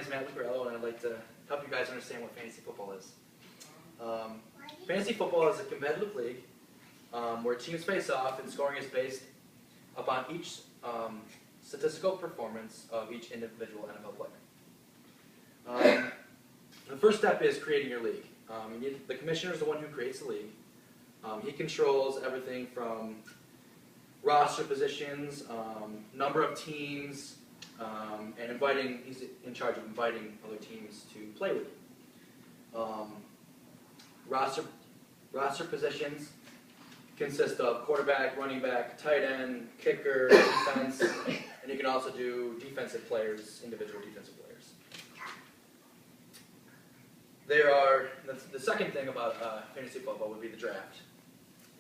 name is Matt Lucarello, and I'd like to help you guys understand what fantasy football is. Fantasy football is a competitive league where teams face off, and scoring is based upon each statistical performance of each individual NFL player. The first step is creating your league. The commissioner is the one who creates the league. He controls everything from roster positions, number of teams, and he's in charge of inviting other teams to play with you. Roster positions consist of quarterback, running back, tight end, kicker, defense, and you can also do defensive players, individual defensive players. The second thing about fantasy football would be the draft.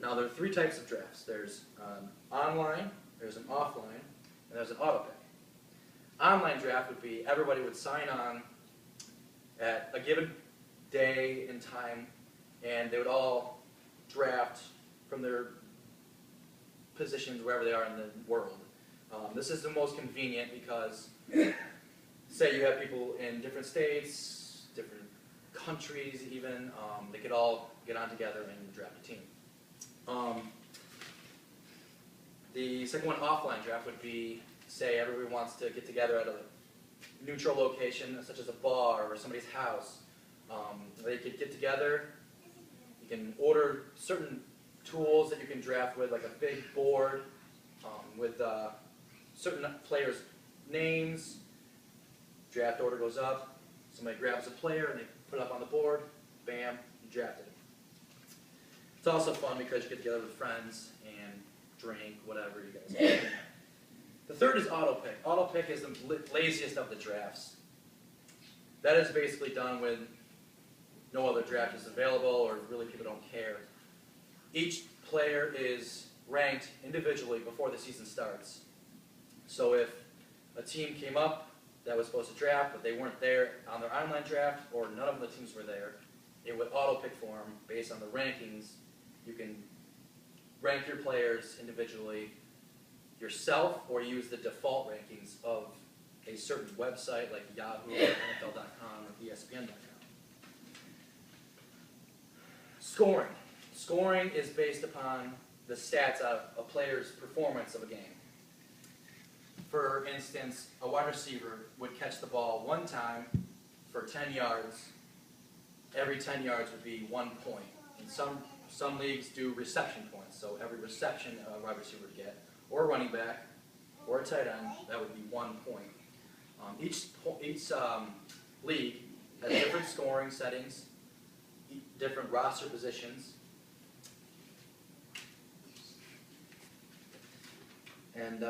Now there are three types of drafts. There's online, there's an offline, and there's an auto pick. Online draft would be everybody would sign on at a given day and time, and they would all draft from their positions wherever they are in the world. This is the most convenient because, say you have people in different states, different countries even, they could all get on together and draft a team. The second one, offline draft, would be, say everybody wants to get together at a neutral location, such as a bar or somebody's house. They could get together. You can order certain tools that you can draft with, like a big board with certain players' names. Draft order goes up. Somebody grabs a player and they put it up on the board. Bam, you drafted it. It's also fun because you get together with friends and drink, whatever you guys want. The third is auto pick. Auto pick is the laziest of the drafts. That is basically done when no other draft is available or really people don't care. Each player is ranked individually before the season starts. So if a team came up that was supposed to draft, but they weren't there on their online draft, or none of the teams were there, it would auto-pick for them based on the rankings. You can rank your players individually yourself, or use the default rankings of a certain website like Yahoo, or NFL.com, or ESPN.com. Scoring. Scoring is based upon the stats of a player's performance of a game. For instance, a wide receiver would catch the ball one time for 10 yards. Every 10 yards would be 1 point. And some leagues do reception points, so every reception a wide receiver would get, or a running back, or a tight end, that would be 1 point. Each league has different scoring settings, different roster positions, and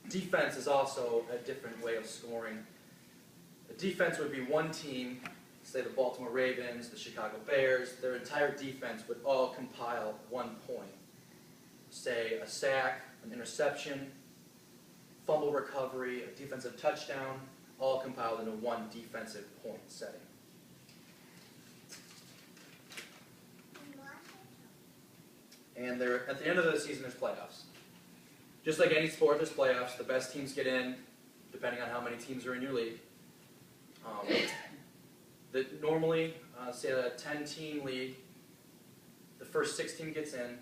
defense is also a different way of scoring. A defense would be one team, say the Baltimore Ravens, the Chicago Bears, their entire defense would all compile 1 point. Say a sack, an interception, fumble recovery, a defensive touchdown, all compiled into one defensive point setting. And at the end of the season, there's playoffs. Just like any sport, there's playoffs. The best teams get in, depending on how many teams are in your league. Normally, say a 10-team league, the first 6 teams gets in.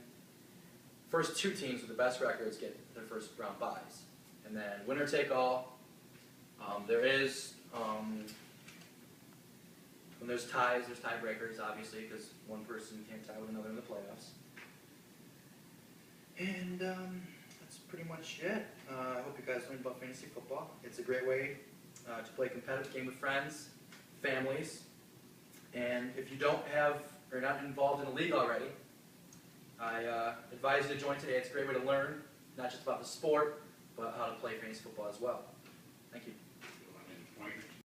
First 2 teams with the best records get their first round buys. And then winner take all. There is, when there's ties, there's tiebreakers, obviously, because one person can't tie with another in the playoffs. And that's pretty much it. I hope you guys learned about fantasy football. It's a great way to play a competitive game with friends, families, and if you don't have or are not involved in a league already, I advise you to join today. It's a great way to learn, not just about the sport, but how to play fantasy football as well. Thank you.